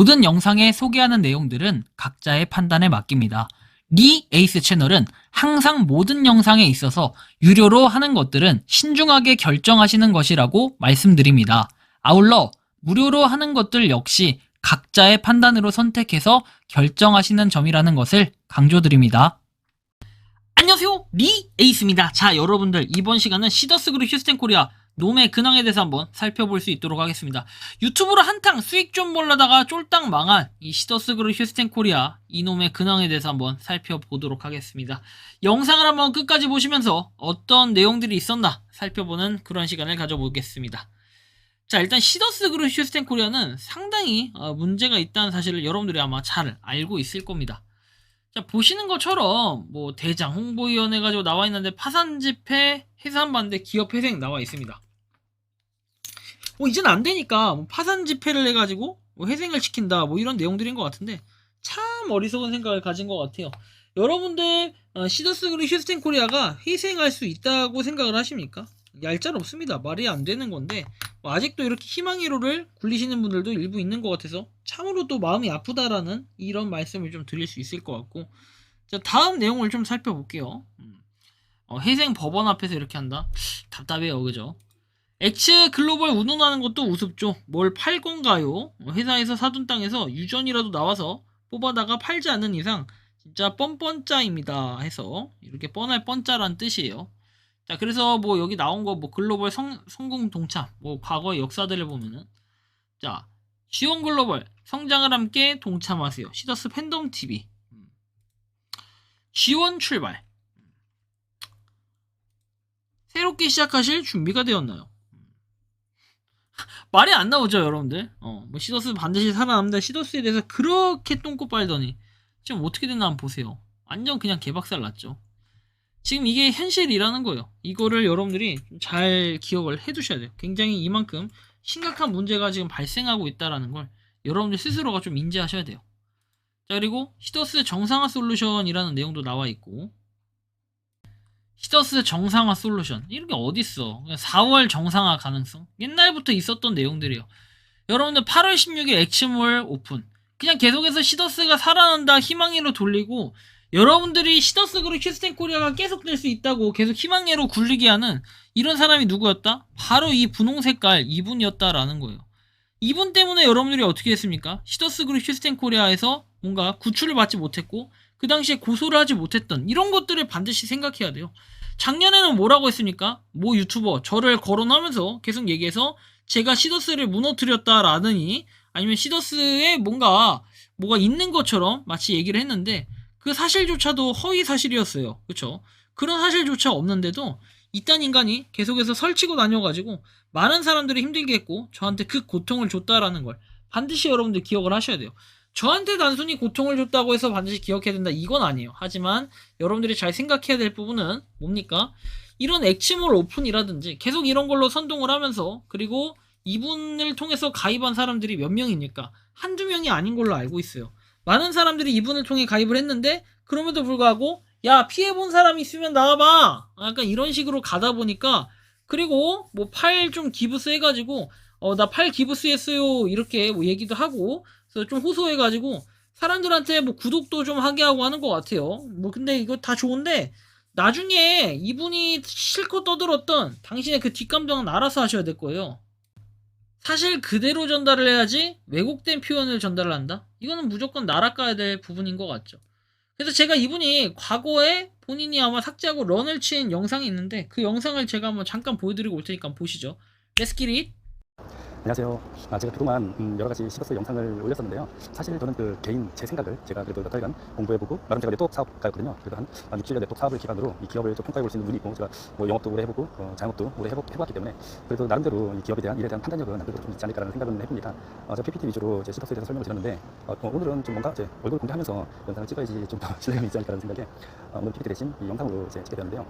모든 영상에 소개하는 내용들은 각자의 판단에 맡깁니다. 리 에이스 채널은 항상 모든 영상에 있어서 유료로 하는 것들은 신중하게 결정하시는 것이라고 말씀드립니다. 아울러 무료로 하는 것들 역시 각자의 판단으로 선택해서 결정하시는 점이라는 것을 강조드립니다. 안녕하세요, 리 에이스입니다. 자, 여러분들 이번 시간은 시더스그룹 휴스텐 코리아 놈의 근황에 대해서 한번 살펴볼 수 있도록 하겠습니다. 유튜브로 한탕 수익 좀 보려다가 쫄딱 망한 이 시더스그룹 휴스텐 코리아 이놈의 근황에 대해서 한번 살펴보도록 하겠습니다. 영상을 한번 끝까지 보시면서 어떤 내용들이 있었나 살펴보는 그런 시간을 가져보겠습니다. 자, 일단 시더스그룹 휴스텐 코리아는 상당히 문제가 있다는 사실을 여러분들이 아마 잘 알고 있을 겁니다. 자, 보시는 것처럼 뭐 대장 홍보위원회 가지고 나와 있는데 파산 집회 해산반대 기업 회생 나와 있습니다. 뭐 이제는 안 되니까 뭐 파산 집회를 해가지고 뭐 회생을 시킨다 뭐 이런 내용들인 것 같은데 참 어리석은 생각을 가진 것 같아요. 여러분들 시더스그룹 휴스텐 코리아가 회생할 수 있다고 생각을 하십니까? 얄짤없습니다. 말이 안 되는 건데 뭐 아직도 이렇게 희망의 로를 굴리시는 분들도 일부 있는 것 같아서 참으로 또 마음이 아프다라는 이런 말씀을 좀 드릴 수 있을 것 같고, 자, 다음 내용을 좀 살펴볼게요. 회생 법원 앞에서 이렇게 한다? 답답해요, 그죠? X 글로벌 운운하는 것도 우습죠. 뭘 팔 건가요? 회사에서 사둔 땅에서 유전이라도 나와서 뽑아다가 팔지 않는 이상 진짜 뻔뻔짜입니다 해서 이렇게 뻔할 뻔짜란 뜻이에요. 자, 그래서 뭐 여기 나온 거 뭐 글로벌 성공 동참 뭐 과거의 역사들을 보면은, 자, 지원 글로벌 성장을 함께 동참하세요. 시더스 팬덤 TV 지원 출발 새롭게 시작하실 준비가 되었나요? 말이 안 나오죠, 여러분들. 뭐 시더스 반드시 살아남는다. 시더스에 대해서 그렇게 똥꼬 빨더니 지금 어떻게 됐나 한번 보세요. 완전 그냥 개박살 났죠. 지금 이게 현실이라는 거예요. 이거를 여러분들이 잘 기억을 해두셔야 돼요. 굉장히 이만큼 심각한 문제가 지금 발생하고 있다는 걸 여러분들 스스로가 좀 인지하셔야 돼요. 자, 그리고 시더스 정상화 솔루션이라는 내용도 나와 있고, 시더스 정상화 솔루션 이런 게 어딨어. 4월 정상화 가능성 옛날부터 있었던 내용들이에요. 여러분들 8월 16일 액츠몰 오픈 그냥 계속해서 시더스가 살아난다 희망으로 돌리고, 여러분들이 시더스그룹 휴스텐 코리아가 계속될 수 있다고 계속 희망으로 굴리게 하는 이런 사람이 누구였다? 바로 이 분홍 색깔 이분이었다라는 거예요. 이분 때문에 여러분들이 어떻게 했습니까? 시더스그룹 휴스텐 코리아에서 뭔가 구출을 받지 못했고 그 당시에 고소를 하지 못했던 이런 것들을 반드시 생각해야 돼요. 작년에는 뭐라고 했습니까? 모 유튜버 저를 거론하면서 계속 얘기해서 제가 시더스를 무너뜨렸다라느니 아니면 시더스에 뭐가 있는 것처럼 마치 얘기를 했는데 그 사실조차도 허위 사실이었어요. 그쵸? 그런 사실조차 없는데도 이딴 인간이 계속해서 설치고 다녀가지고 많은 사람들이 힘들게 했고 저한테 그 고통을 줬다라는 걸 반드시 여러분들 기억을 하셔야 돼요. 저한테 단순히 고통을 줬다고 해서 반드시 기억해야 된다 이건 아니에요. 하지만 여러분들이 잘 생각해야 될 부분은 뭡니까? 이런 액치몰 오픈이라든지 계속 이런 걸로 선동을 하면서, 그리고 이분을 통해서 가입한 사람들이 몇 명입니까? 한두 명이 아닌 걸로 알고 있어요. 많은 사람들이 이분을 통해 가입을 했는데 그럼에도 불구하고 야, 피해본 사람이 있으면 나와봐 약간 이런 식으로 가다 보니까, 그리고 뭐 팔 좀 기부스 해가지고 나 팔 기부스 했어요 이렇게 뭐 얘기도 하고, 그래서 좀 호소해가지고 사람들한테 뭐 구독도 좀 하게 하고 하는 것 같아요. 뭐 근데 이거 다 좋은데 나중에 이분이 실컷 떠들었던 당신의 그 뒷감정은 알아서 하셔야 될 거예요. 사실 그대로 전달을 해야지 왜곡된 표현을 전달을 한다? 이거는 무조건 날아가야 될 부분인 것 같죠. 그래서 제가 이분이 과거에 본인이 아마 삭제하고 런을 친 영상이 있는데 그 영상을 제가 한번 잠깐 보여드리고 올 테니까 한번 보시죠. Let's get it. 안녕하세요. 제가 그동안 여러 가지 시더스 영상을 올렸었는데요. 사실 저는 그 개인 제 생각을 제가 그래도 몇 달간 공부해보고, 나름 제가 네트워크 사업가였거든요. 그래도 한 6, 7년 네트워크 사업을 기반으로 이 기업을 좀 평가해볼 수 있는 눈이 있고, 제가 뭐 영업도 오래 해보고 자영업도 오래 해봤기 때문에 그래도 나름대로 이 기업에 대한 일에 대한 판단력은 그래도 좀 있지 않을까라는 생각은 해봅니다. 제가 PPT 위주로 제 시더스에 대해서 설명을 드렸는데 오늘은 좀 뭔가 제 얼굴 공개하면서 영상을 찍어야지 좀 더 신뢰감이 있지 않을까라는 생각에 오늘 PPT 대신 이 영상으로 이제 찍게 되었는데요.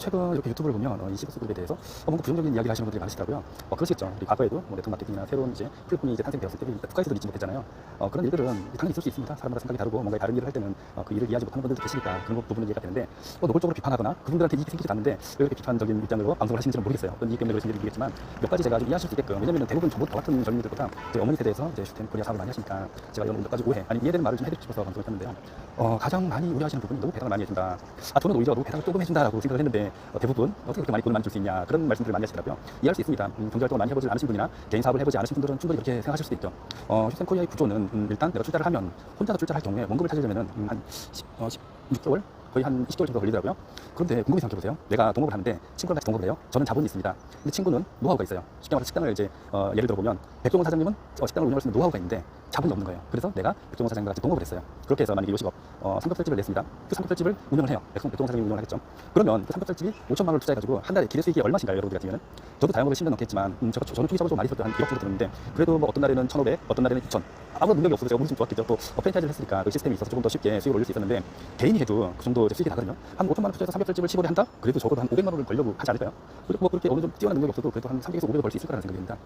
최근 이렇게 유튜브를 보면 이 시더스 그룹에 대해서 뭔가 부정적인 이야기를 하시는 분들이 많으시더라고요. 그러시겠죠. 우리 과거에도 뭐 네트워크 네트워크 마케팅이나 새로운 이제 플랫폼이 이제 탄생되었을 때 국가에서도 믿지 못했잖아요. 그런 일들은 당연히 있을 수 있습니다. 사람마다 생각이 다르고 뭔가 다른 일을 할 때는 그 일을 이해하지 못하는 분들도 계시니까 그런 부분은 이해가 되는데 노골적으로 비판하거나 그분들한테 이익이 생기지 않는데 왜 이렇게 비판적인 입장으로 방송을 하시는지는 모르겠어요. 어떤 이익 때문에 그러시는지 모르겠지만 몇 가지 제가 좀 이해하실 수 있게끔, 왜냐면 대부분 저 같은 젊은이들보다 제 어머니 세대에서 이제 슈텐 코리아 사업을 많이 하시니까 제가 이런 몇 가지 오해 아니 이해되는 말을 좀 해드리고 싶어서 방송을 했는데요. 가장 많이 우려하시는 부분이 너무 배당을 많이 해준다. 저는 오히려 너무 배당을 조금 해준다라고 생각을 했는데 대부분 어떻게 그렇게 많이 돈을 많이 줄 수 있냐 그런 말씀들을 많이 하시더라고요. 이해할 수 있습니다. 경제활동을 많이 해보지 않으신 분이나 개인 사업을 해보지 않으신 분들은 충분히 그렇게 생각하실 수도 있죠. 슈텐 코리아의 구조는 일단 내가 투자를 하면 혼자서 투자할 경우에 원금을 찾으려면 한 16개월 거의 한 20개월 정도 걸리더라고요. 그런데 궁금히 생각해보세요. 내가 동업을 하는데 친구랑 같이 동업을 해요. 저는 자본이 있습니다. 근데 친구는 노하우가 있어요. 쉽게 말해서 식당을 이제 예를 들어보면 백종원 사장님은 식당을 운영할 수 있는 노하우가 있는데 자본이 없는 거예요. 그래서 내가 백종원 사장님과 같이 동업을 했어요. 그렇게 해서 만약에 요식업 삼겹살집을 냈습니다. 그 삼겹살집을 운영을 해요. 백종원 사장님이 운영을 하겠죠. 그러면 그 삼겹살집이 5천만 원을 투자해가지고 한 달에 기대 수익이 얼마신가요? 여러분들 같으면 저도 다양하게 10년 넘겠지만 저는 투기적으로 좀 많이 썼던 한 1억 정도 드는데 그래도 뭐 어떤 날에는 1,500, 어떤 날에는 2,000 아무런 능력이 없어서 제가 운이 좀 좋았겠죠. 또 프랜차이즈를 했으니까 그 시스템이 있어서 조금 더 쉽게 수익을 올릴 수 있었는데 개인이 해도 그 정도 수익이 나거든요. 한 5천만 원 투자해서 삼겹살집을 15대 한다? 그래도 적어도 한 500만 원을 벌려고 하지 않을까요? 그리고 뭐 그렇게 어느 정도 뛰어난 능력이 없어도 그래도 한 300에서 500을 벌 수 있을 거라는 생각이 듭니다.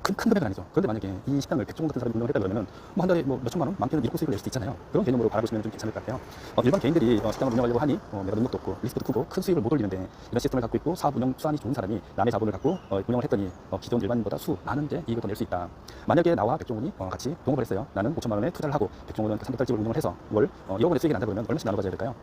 큰 금액은 아니죠. 그런데 만약에 이 식당을 백종원 같은 사람이 운영을 했다 그러면 뭐 한 달에 뭐 몇천만 원, 많게는 1억 수익을 낼 수도 있잖아요. 그런 개념으로 바라보시면 좀 괜찮을 것 같아요. 일반 개인들이 식당을 운영하려고 하니 내가 능력도 없고 리스크도 크고 큰 수익을 못 올리는데 이런 시스템을 갖고 있고 사업 운영 수완이 좋은 사람이 남의 자본을 갖고 운영을 했더니 기존 일반인보다 많은데 이익을 더 낼 수 있다. 만약에 나와 백종원이 같이 동업을 했어요. 나는 5천만 원에 투자를 하고 백종원은 그 삼겹살집을 운영을 해서 월 1억 원의 수익이 난다 그러면 얼마씩 나눠 가져야 될까요?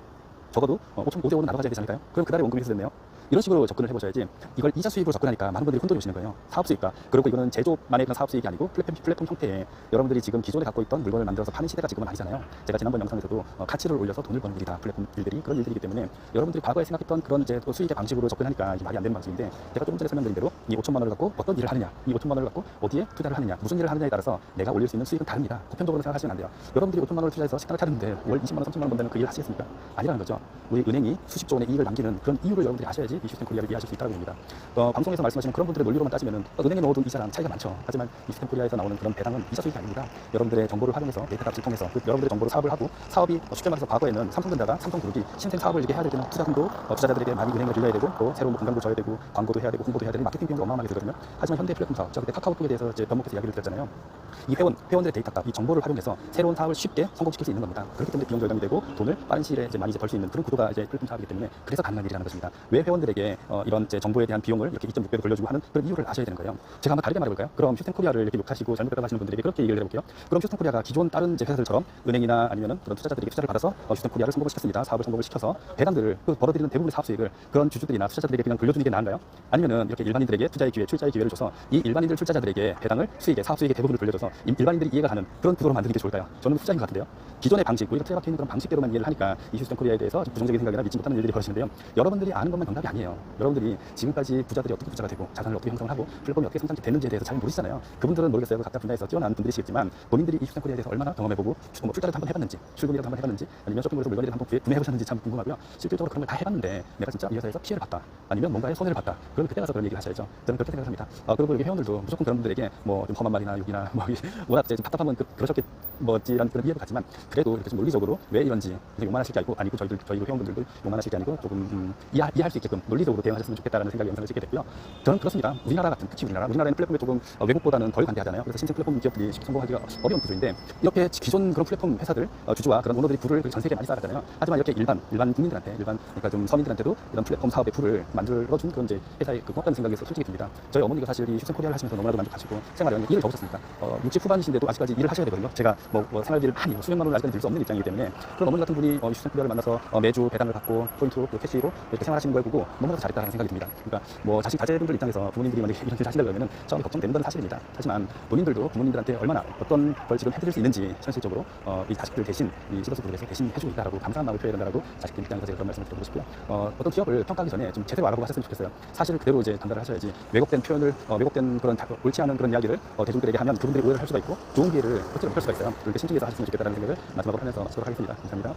적어도 5대5로 나눠 가져야 되지 않을까요? 그럼 그 달에 원금이 있었네요. 이런 식으로 접근을 해보셔야지 이걸 이자 수익으로 접근하니까 많은 분들이 혼돈이 오시는 거예요. 사업 수익과 그리고 이거는 제조만의 그런 사업 수익이 아니고 플랫폼 형태의 여러분들이 지금 기존에 갖고 있던 물건을 만들어서 파는 시대가 지금은 아니잖아요. 제가 지난번 영상에서도 가치를 올려서 돈을 버는 일이다. 플랫폼 일들이 그런 일들이기 때문에 여러분들이 과거에 생각했던 그런 이제 또 수익의 방식으로 접근하니까 이게 말이 안 되는 방식인데 제가 조금 전에 설명드린 대로 이 5천만 원을 갖고 어떤 일을 하느냐, 이 5천만 원을 갖고 어디에 투자를 하느냐, 무슨 일을 하느냐에 따라서 내가 올릴 수 있는 수익은 다릅니다. 보편적으로 생각하시면 안 돼요. 여러분들이 5천만 원을 투자해서 식당을 차리는데 월 20만 원, 30만 원 번다는 그 일을 하시겠습니까? 아니라는 거죠. 우리 은행이 수십조 원의 이익을 남기는 그런 이유를 여러분들이 아셔야지 이 슈텐 코리아를 이해하실 수 있다고 봅니다. 방송에서 말씀하시는 그런 분들의 논리로만 따지면은 은행에 넣어둔 이자랑 차이가 많죠. 하지만 이 슈텐 코리아에서 나오는 그런 배당은 이자 수익이 아닙니다. 여러분들의 정보를 활용해서 데이터 값을 통해서 여러분들의 정보로 사업을 하고 사업이 쉽게 말해서 과거에는 삼성전자가 삼성그룹이 신생 사업을 이렇게 해야 될 때는 투자금도 투자자들에게 많이 은행을 빌려야 되고 또 새로운 공간도 줘야 되고 광고도 해야 되고 홍보도 해야 되는 마케팅 비용도 어마어마하게 들거든요. 하지만 현대 플랫폼 사업, 저 그때 카카오톡에 대해서 이제 변목해서 이야기를 드렸잖아요. 이 회원들의 데이터 값, 이 정보를 활용해서 새로운 사업을 쉽게 성공시킬 수 있는 겁니다. 그렇기 때문에 비용 절감이 되고 돈을 빠른 시일에 이제 많이 벌 수 있는 그런 구도가 이제 플랫폼 사업이기 때문에 그래서 가능한 일이라는 것입니다. 왜 회원들에게 이런 이제 정보에 대한 비용을 이렇게 2.6배로 돌려주고 하는 그런 이유를 아셔야 되는 거예요. 제가 한번 다르게 말해볼까요? 그럼 슈텐 코리아를 이렇게 욕하시고 잘못됐다고 하시는 분들에게 그렇게 얘기를 해볼게요. 그럼 슈텐 코리아가 기존 다른 이제 회사들처럼 은행이나 아니면은 그런 투자자들에게 투자를 받아서 슈텐 코리아를 성공을 시켰습니다. 사업을 성공을 시켜서 배당들을 벌어들이는 대부분의 사업 수익을 그런 주주들이나 투자자들에게 그냥 돌려주는 게 나은가요? 아니면은 이렇게 일반인들에게 투자의 기회, 출자의 기회를 줘서 이 일반인들 출자자들에게 배당을 수익의 사업 수익의 대부분을 돌려줘서 일반인들이 이해가 가는 그런 구도로 만드는 게 좋을까요? 저는 후자인 것 같은데요. 기존의 방식, 우리가 투자가 있는 그런 방식대로만 이해를 하니까 이 슈텐 코리아에 대해서 부정적인 생각이나 믿지 못하는 일들이 벌어지는데요. 여러분들이 아는 것만 정답이 아니에요. 여러분들이 지금까지 부자들이 어떻게 부자가 되고 자산을 어떻게 형성을 하고 플랫폼이 어떻게 성장이 되는지에 대해서 잘 모르시잖아요. 그분들은 모르겠어요. 각자 분야에서 뛰어난 분들이시겠지만 본인들이 이 슈텐 코리아에 대해서 얼마나 경험해보고 뭐 출자를 한번 해봤는지, 출금이라도 한번 해봤는지, 아니면 쇼핑몰에서 물건을 한번 구매해보셨는지 참 궁금하고요. 실질적으로 그런 걸 다 해봤는데 내가 진짜 이 회사에서 피해를 봤다, 아니면 뭔가에 손해를 봤다. 그럼 그때 가서 그런 얘기를 하셔야죠. 저는 그렇게 생각합니다. 그리고 여기 회원들도 무조건 그런 분들에게 뭐 좀 험한 말이나 욕이나 뭐 워낙 이제 좀 답답하면 그러셨겠지라는 그런 이해도 갖지만 그래도 이렇게 좀 논리적으로 왜 이런지 욕만하실 게 아니고 저희 회원분들도 욕만하실 게 아니고 조금 이해할 수 있게끔 논리적으로 대응하셨으면 좋겠다라는 생각에 영상을 찍게 됐고요. 저는 그렇습니다. 우리나라 같은 특히 우리나라에는 플랫폼에 조금 외국보다는 덜 관대하잖아요. 그래서 신생 플랫폼 기업들이 쉽게 성공하기가 어려운 구조인데 이렇게 기존 그런 플랫폼 회사들 주주와 그런 오너들이 부를 전 세계에 많이 쌓았잖아요. 하지만 이렇게 일반 국민들한테 그러니까 좀 서민들한테도 이런 플랫폼 사업의 부를 만들어준 그런 이제 회사의 고맙다는 생각에서 솔직히 듭니다. 저희 어머니가 사실 이 슈텐 코리아를 하시면서 너무나도 만족하시고 생활에 일을 적으셨습니까? 60 후반이신데도 아직까지 일을 하셔야 되거든요. 제가 뭐 생활비를 한 수백만 원을 아직까지 들 수 없는 입장이기 때문에 그런 어머니 같은 분이 이 슈텐 코리아를 만나서 매주 배당을 받고 포인트로 또 캐시로 이렇게 생활하시는 걸 보고 너무나도 잘했다는 생각이 듭니다. 그러니까 뭐 자식 자제분들 입장에서 부모님들이 만약에 이런 일을 하신다 그러면은 처음에 걱정되는 건 사실입니다. 하지만 본인들도 부모님들한테 얼마나 어떤 걸 지금 해드릴 수 있는지 현실적으로 이 자식들 대신 이 시더스 그룹에서 대신 해주고 있다라고 감사한 마음을 표현한다라고 자식들 입장에서 제가 그런 말씀을 드리고 싶고요. 어떤 기업을 평가하기 전에 좀 제대로 알아보고 하셨으면 좋겠어요. 사실 그대로 이제 전달을 하셔야지 왜곡된 표현을 왜곡된 그런 옳지 않은 그런 이야기를 대중들에게 하면 그분들이 오해를 할 수가 있고 좋은 기회를 확실히 못 할 수가 있어요. 그렇게 신중해서 하셨으면 좋겠다는 생각을 마지막으로 하면서 마치도록 하겠습니다. 감사합니다.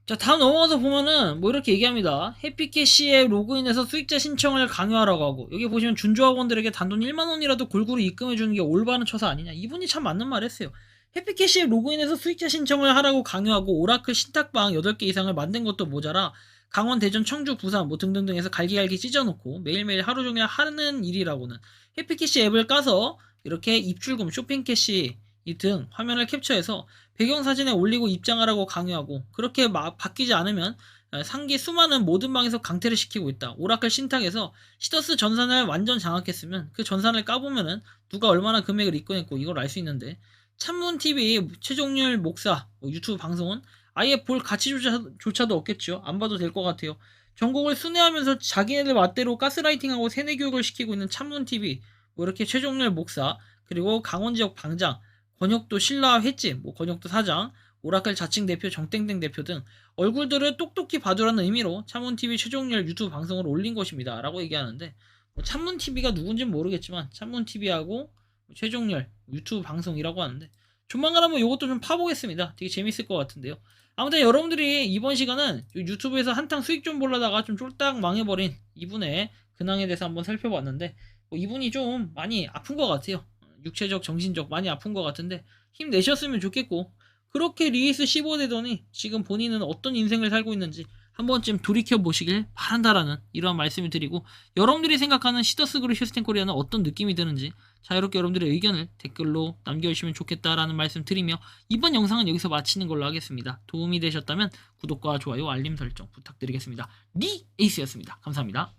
자, 다음 넘어가서 보면은 뭐 이렇게 얘기합니다. 해피캐시에 로그인해서 수익자 신청을 강요하라고 하고, 여기 보시면 준조합원들에게 단돈 1만원이라도 골고루 입금해주는 게 올바른 처사 아니냐. 이분이 참 맞는 말 했어요. 해피캐시에 로그인해서 수익자 신청을 하라고 강요하고 오라클 신탁방 8개 이상을 만든 것도 모자라 강원, 대전, 청주, 부산 뭐 등등등에서 갈기갈기 찢어놓고 매일매일 하루 종일 하는 일이라고는 해피캐시 앱을 까서 이렇게 입출금, 쇼핑캐시 이 등 화면을 캡처해서 배경사진에 올리고 입장하라고 강요하고 그렇게 바뀌지 않으면 상기 수많은 모든 방에서 강퇴를 시키고 있다. 오라클 신탁에서 시더스 전산을 완전 장악했으면 그 전산을 까보면은 누가 얼마나 금액을 입금했고 이걸 알 수 있는데 찬문TV 최종률 목사 유튜브 방송은 아예 볼 가치조차도 없겠죠. 안 봐도 될 것 같아요. 전국을 순회하면서 자기네들 맛대로 가스라이팅하고 세뇌 교육을 시키고 있는 찬문TV 뭐 이렇게 최종률 목사 그리고 강원 지역 방장 권혁도 신라 회집 뭐 권혁도 사장 오라클 자칭 대표 정땡땡 대표 등 얼굴들을 똑똑히 봐두라는 의미로 찬문TV 최종률 유튜브 방송을 올린 것입니다 라고 얘기하는데 뭐 찬문TV가 누군지는 모르겠지만 찬문TV하고 최종률 유튜브 방송이라고 하는데 조만간 한번 이것도 좀 파보겠습니다. 되게 재밌을 것 같은데요. 아무튼 여러분들이 이번 시간은 유튜브에서 한탕 수익 좀 보려다가 좀 쫄딱 망해버린 이분의 근황에 대해서 한번 살펴봤는데 뭐 이분이 좀 많이 아픈 것 같아요. 육체적 정신적 많이 아픈 것 같은데 힘내셨으면 좋겠고 그렇게 리에이스 15되더니 지금 본인은 어떤 인생을 살고 있는지 한 번쯤 돌이켜보시길 바란다라는 이러한 말씀을 드리고 여러분들이 생각하는 시더스 그룹 휴스텐 코리아는 어떤 느낌이 드는지 자유롭게 여러분들의 의견을 댓글로 남겨주시면 좋겠다라는 말씀 드리며 이번 영상은 여기서 마치는 걸로 하겠습니다. 도움이 되셨다면 구독과 좋아요 알림 설정 부탁드리겠습니다. 리에이스였습니다. 감사합니다.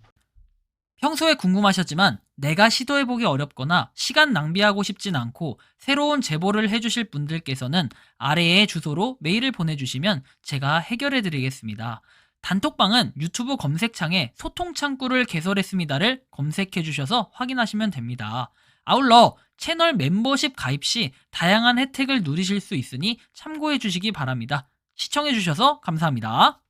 평소에 궁금하셨지만 내가 시도해보기 어렵거나 시간 낭비하고 싶진 않고 새로운 제보를 해주실 분들께서는 아래의 주소로 메일을 보내주시면 제가 해결해드리겠습니다. 단톡방은 유튜브 검색창에 소통창구를 개설했습니다를 검색해주셔서 확인하시면 됩니다. 아울러 채널 멤버십 가입 시 다양한 혜택을 누리실 수 있으니 참고해주시기 바랍니다. 시청해주셔서 감사합니다.